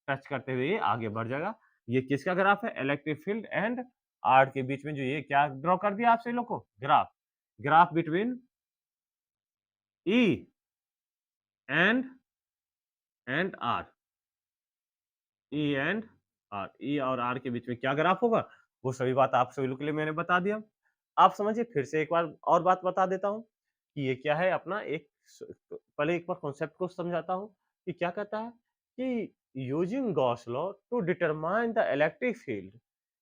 टच करते हुए ये आगे बढ़ जाएगा। ये किसका ग्राफ है? इलेक्ट्रिक फील्ड एंड आर के बीच में जो ये क्या ड्रॉ कर दिया आपसे लोग को? Graph. Graph between E and R. E and R, E और आर के बीच में क्या ग्राफ होगा? वो सभी बात आप सभी लोग के लिए मैंने बता दिया। आप समझिए, फिर से एक बार और बात बता देता हूँ कि ये क्या है अपना एक पहले एक बार कॉन्सेप्ट को समझाता हूँ कि क्या कहता है कि using Gauss law to determine the electric field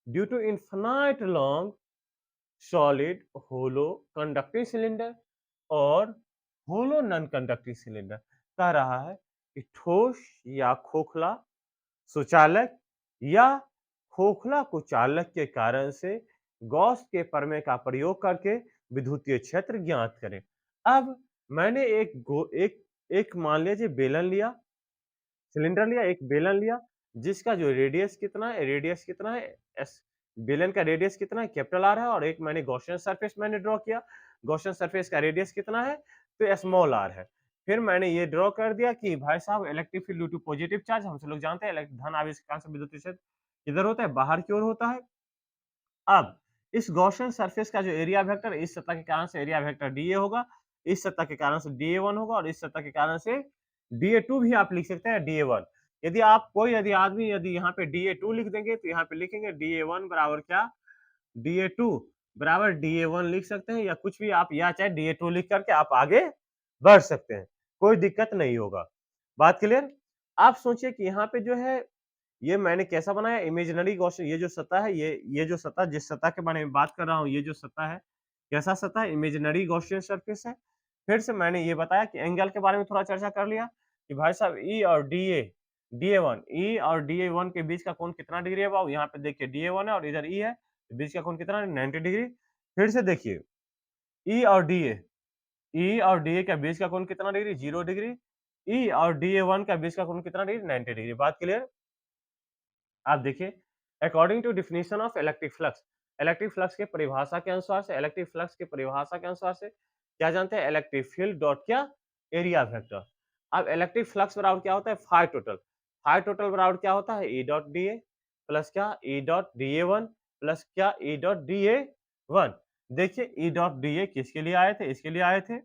due to infinite long solid hollow conducting cylinder और होलो नॉन कंडक्टिंग सिलेंडर, कह रहा है कि ठोस या खोखला सुचालक या खोखला कुचालक के कारण से गॉस के प्रमेय का प्रयोग करके विद्युतीय क्षेत्र ज्ञात करें। अब मैंने एक मान लीजिए बेलन लिया, सिलेंडर लिया, एक बेलन लिया, जिसका जो रेडियस कितना है? रेडियस कितना है? एस। बेलन का रेडियस कितना है? कैपिटल आर है, और एक मैंने गॉसियन सरफेस मैंने ड्रॉ किया। गॉसियन सरफेस का रेडियस कितना है? तो स्मॉल आर है। फिर मैंने ये ड्रॉ कर दिया कि भाई साहब electric field due to positive charge, हम सब लोग जानते हैं धन आवेश के कारण से विद्युत क्षेत्र किधर होता है? बाहर की ओर होता है। अब इस गॉसियन सरफेस का जो एरिया वेक्टर इस सतह के कारण से एरिया वेक्टर dA होगा, इस सतह के कारण से dA1 होगा, और इस सतह के कारण से dA2 भी आप लिख सकते हैं dA1। यदि आप कोई यदि आदमी यदि यहाँ पे dA2 लिख देंगे तो यहाँ पे लिखेंगे dA1 बराबर क्या? dA2 बराबर dA1 लिख सकते हैं, या कुछ भी आप, या चाहे dA2 लिख करके आप आगे बढ़ सकते हैं, कोई दिक्कत नहीं होगा। बात क्लियर? आप सोचिए कि यहाँ पे जो है ये मैंने कैसा बनाया? इमेजिनरी गॉसियन, ये जो सतह है, ये जो सतह, जिस सतह के बारे में बात कर रहा हूँ, ये जो सतह है, कैसा सतह है? इमेजिनरी गॉसियन सरफेस है। फिर से मैंने ये बताया कि एंगल के बारे में थोड़ा चर्चा कर लिया कि भाई साहब ई और dA1 ई और dA1 के बीच का कोण कितना डिग्री है बाबू? यहाँ पे देखिए dA1 है और इधर ई है, तो बीच का कोण कितना है? 90 डिग्री। फिर से देखिए ई और डीए के बीच का कोण कितना डिग्री? 0 डिग्री। ई और dA1 का बीच का कोण कितना डिग्री? 90 डिग्री। बात क्लियर? आप देखिए, according to definition of electric flux के परिभाषा के अनुसार से, इलेक्ट्रिक फ्लक्स की परिभाषा के अनुसार से क्या जानते हैं? इलेक्ट्रिक फील्ड डॉट क्या? Area vector. अब इलेक्ट्रिक फ्लक्स बराबर क्या होता है? फाई टोटल बराबर क्या होता है? E dot D A plus क्या? E dot D A one plus क्या? E dot D A one. देखिए ई डॉट डी ए किसके लिए आए थे? इसके लिए आए थे।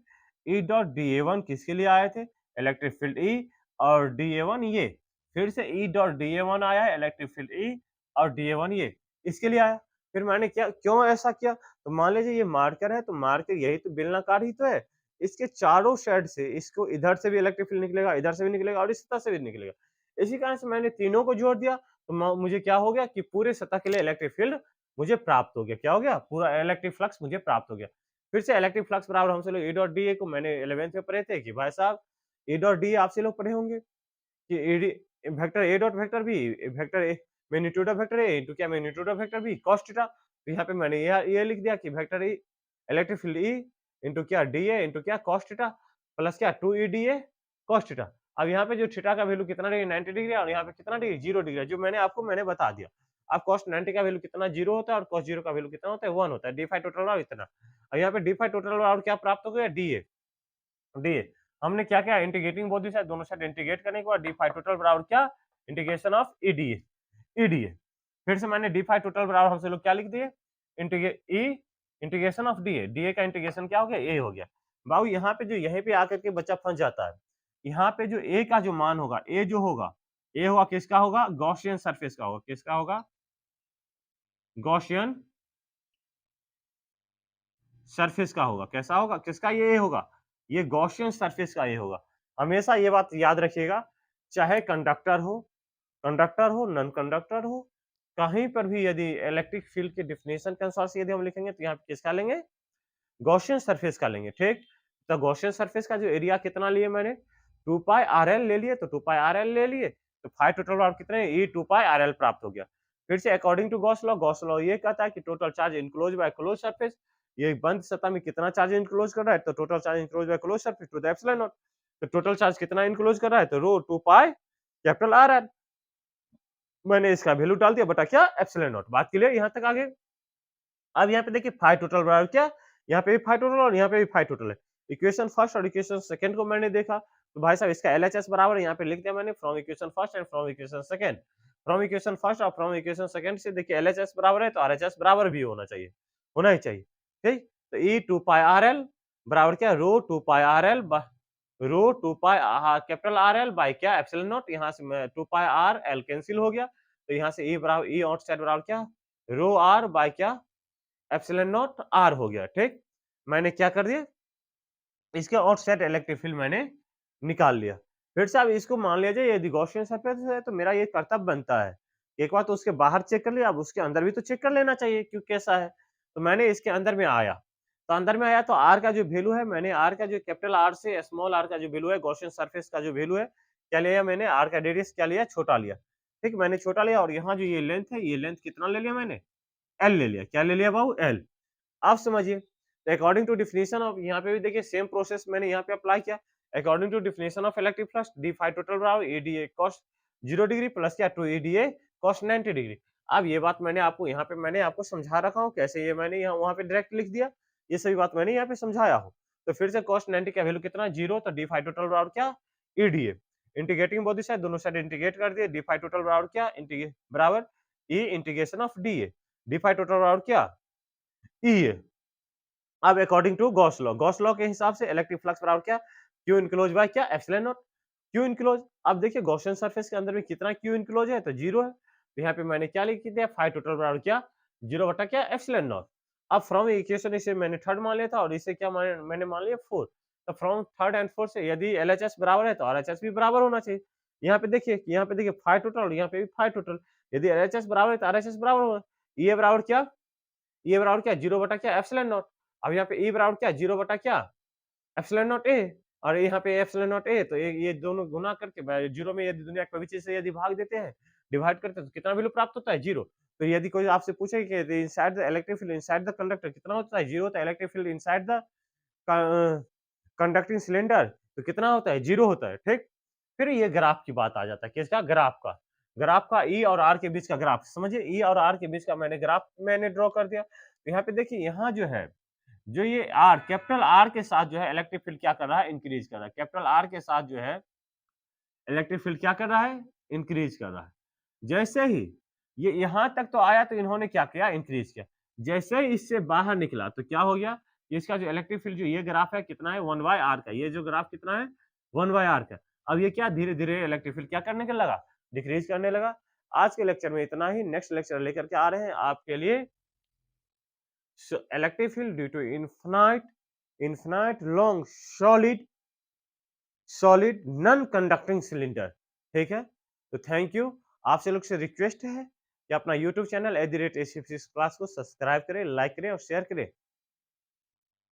ई डॉट डी ए वन किसके लिए आए थे? इलेक्ट्रिक फील्ड ई, और डी ए वन ये। फिर से ई डॉट डी ए वन आया है, इलेक्ट्रिक फील्ड ई, और डी ए वन ये इसके लिए आया। फिर मैंने क्या क्यों ऐसा किया? तो मान लीजिए ये मार्कर है, तो मार्कर यही तो बेलनाकार ही तो है। इसके चारों साइड से इसको इधर से भी इलेक्ट्रिक फील्ड निकलेगा, इधर से भी निकलेगा, और इस सतह से भी निकलेगा। इसी कारण से मैंने तीनों को जोड़ दिया, तो मुझे क्या हो गया कि पूरे सतह के लिए इलेक्ट्रिक फील्ड मुझे प्राप्त हो गया। क्या हो गया? पूरा इलेक्ट्रिक फ्लक्स मुझे प्राप्त हो गया। फिर से इलेक्ट्रिक फ्लक्स बराबर हमसे लोग ई डॉट डी ए को मैंने 11th में पढ़े थे कि भाई साहब ई डॉट डी आपसे लोग पढ़े होंगे कि एडी vector A dot vector B, vector A magnitude of vector A into क्या? Magnitude of vector B cos theta. तो यहाँ पे मैंने ये लिख दिया कि vector E electric field E into क्या? डी ए इनटू क्या? cos थीटा प्लस क्या? 2 E D A cos theta. अब यहाँ पे जो थीटा का वैल्यू कितना डिग्री? 90 डिग्री, और यहाँ पे कितना डिग्री? 0 डिग्री, जो मैंने बता दिया। अब cos 90 का वैल्यू कितना? 0 होता है, और cos 0 का वैल्यू कितना होता है? 1 होता है। डी फाई टोटल और इतना। और यहाँ पे डी फाई टोटल और क्या प्राप्त हो गया? डी हमने क्या किया? इंटीग्रेटिंग बोथ दी साइड, दोनों साइड इंटीग्रेट करने के बाद डी फाई टोटल बराबर क्या? Integration of EDA. फिर से मैंने डी फाई टोटल बराबर हमसे लोग क्या लिख दिए? इंटीग्रेशन ऑफ डीए का इंटीग्रेशन क्या हो गया? ए हो गया। बाबू यहाँ पे जो यहीं पे आकर के बच्चा फंस जाता है। यहाँ पे जो ए का जो मान होगा, ए जो होगा, ए होगा किसका होगा? गॉसियन सरफेस का होगा। किसका होगा? गॉसियन सरफेस का होगा। कैसा होगा? किसका? ये होगा, ये गॉसियन सरफेस का ये होगा। हमेशा ये बात याद रखिएगा, चाहे कंडक्टर हो, नॉन कंडक्टर हो, कहीं पर भी यदि इलेक्ट्रिक फील्ड के डेफिनेशन के अनुसार से यदि हम लिखेंगे तो यहाँ पे किसका लेंगे, गॉसियन सरफेस का लेंगे, ठीक। तो गॉसियन सरफेस का जो एरिया कितना लिए मैंने, 2 पाई RL ले लिए, तो 2 पाई RL ले लिए, तो फाई टोटल वाट कितने, E 2 पाई RL प्राप्त हो गया। फिर से अकॉर्डिंग टू गॉस लॉ ये कहता है कि total charge enclose by close surface, ये बंद सतह में कितना चार्ज इनक्लोज कर रहा है, तो total charge enclose by close surface to the epsilon naught. तो टोटल चार्ज कितना इनक्लोज कर रहा है, तो रो 2 पाई कैपिटल RL, मैंने इसका वैल्यू डाल दिया बटा क्या, एप्सिलॉन नॉट। बात क्लियर यहाँ तक आगे। अब यहाँ पे देखिए फाई टोटल बराबर क्या, यहाँ पे भी फाई टोटल और यहाँ पे भी फाई टोटल है। इक्वेशन फर्स्ट और इक्वेशन सेकंड को मैंने देखा, तो भाई साहब इसका LHS बराबर यहाँ पे लिख दिया मैंने, from equation first and from equation second. From equation first और फ्रॉम इक्वेशन सेकंड से देखिए LHS बराबर है तो RHS बराबर भी होना चाहिए, होना ही चाहिए, ठीक। तो E 2 पाई RL बराबर क्या, रो 2 पाई RL रो 2 पाई कैपिटल RL बाय क्या, एप्सिलॉन नॉट। यहाँ से 2 पाई RL कैंसिल हो गया, तो यहाँ से E बराबर, E आउटसाइड बराबर क्या, रो R बाय क्या, एप्सिलॉन नॉट R हो गया, ठीक। मैंने क्या कर दिया, इसके आउटसाइड इलेक्ट्रिक फील्ड मैंने निकाल लिया। फिर से अब इसको मान लीजिए यदि गॉसियन सरफेस है तो मेरा ये कर्तव्य बनता है, एक बार तो उसके बाहर चेक कर लिया, अब उसके अंदर भी तो चेक कर लेना चाहिए क्यों कैसा है। तो मैंने इसके अंदर में आया, तो अंदर में आया तो R का जो वैल्यू है, मैंने R का जो कैपिटल R से स्मॉल r का जो वैल्यू है, गॉसियन सरफेस का जो वैल्यू है, क्या लिया मैंने, R का रेडियस क्या लिया, छोटा लिया, ठीक। मैंने छोटा लिया और यहाँ जो ये लेंथ है, ये लेंथ कितना ले लिया मैंने, L ले लिया। क्या ले लिया बाबू, L। आप समझिए, तो अकॉर्डिंग टू डेफिनेशन ऑफ, यहाँ पे भी देखिए सेम प्रोसेस मैंने यहाँ पे अप्लाई किया। According to definition of electric flux, d phi total बराबर EDA cos 0 डिग्री प्लस क्या 2 EDA cos 90 डिग्री। अब ये बात मैंने आपको यहाँ पे मैंने आपको समझा रखा हूँ, कैसे ये मैंने यहाँ वहाँ पे डायरेक्ट लिख दिया, ये सभी बात मैंने यहाँ पे समझाया हूँ। तो फिर से cos 90 का वैल्यू कितना, 0, तो डी फाई टोटल बराबर क्या, EDA। इंटीग्रेटिंग बोथ साइड, दोनों साइड इंटीग्रेट कर दिए, डी फाई टोटल बराबर क्या, बराबर E integration of DA, d phi total बराबर क्या, EA। अब अकॉर्डिंग टू गॉस लॉ के हिसाब से इलेक्ट्रिक फ्लक्स बराबर क्या, क्यू इनक्लोज बाय क्या, एप्सिलॉन नॉट। क्यू इनक्लोज, अब देखिए गॉसियन सरफेस के अंदर में कितना क्यू इनक्लोज है, तो 0 है, तो यहाँ पे मैंने क्या लिख दिया, फाई टोटल बराबर क्या, 0 बटा क्या, एप्सिलॉन नॉट। अब फ्रॉम इक्वेशन इसे मैंने थर्ड मान लिया था और इसे क्या मैंने मान लिया 4। तो फ्रॉम थर्ड एंड फोर्थ से यदि LHS बराबर है तो RHS भी बराबर होना चाहिए। यहाँ पे देखिए, यहाँ पे देखिए फाई टोटल और यहाँ पे भी फाई टोटल, यदि LHS बराबर है तो RHS बराबर होगा। ये बराबर क्या, ये बराबर क्या, 0 बटा क्या, एप्सिलॉन नॉट। अब यहाँ पे E बराबर क्या, 0 बटा क्या, एप्सिलॉन नॉट ए, और यहाँ पे एप्सिलॉन नॉट ए, तो ये दोनों गुना करके 0 में यदि दुनिया के कोई भी चीज से यदि भाग देते हैं, डिवाइड करते हैं, तो कितना वैल्यू प्राप्त होता है, 0। तो यदि कोई आपसे पूछे कि inside the electric field inside the conductor कितना होता है, 0 होता है। Electric field inside the conducting cylinder तो कितना होता है, 0 होता है, ठीक। फिर ये ग्राफ की बात आ जाता है, किसका, ग्राफ का E और R के बीच का ग्राफ समझिए, E और R के बीच का मैंने ग्राफ मैंने ड्रॉ कर दिया। तो यहाँ पे देखिए, यहाँ जो है, जो ये कैपिटल R के साथ जो है इलेक्ट्रिक फील्ड क्या कर रहा है, इंक्रीज कर रहा है। कैपिटल R के साथ जो है इलेक्ट्रिक फील्ड क्या कर रहा है, इंक्रीज कर रहा है। जैसे ही ये यहाँ तक तो आया तो इन्होंने क्या किया, इंक्रीज किया। जैसे ही इससे बाहर निकला तो क्या हो गया, इसका जो इलेक्ट्रिक फील्ड जो ये ग्राफ है कितना है, 1/r का, ये जो ग्राफ कितना है, 1/r का। अब ये क्या धीरे धीरे इलेक्ट्रिक फील्ड क्या करने के लगा, डिक्रीज करने लगा। आज के लेक्चर में इतना ही, नेक्स्ट लेक्चर लेकर के आ रहे हैं आपके लिए electric field due to infinite long solid non conducting cylinder, ठीक है। तो थैंक यू, आपसे लोग से रिक्वेस्ट है कि अपना YouTube channel @AC Physics class को सब्सक्राइब करें, लाइक करें और शेयर करें।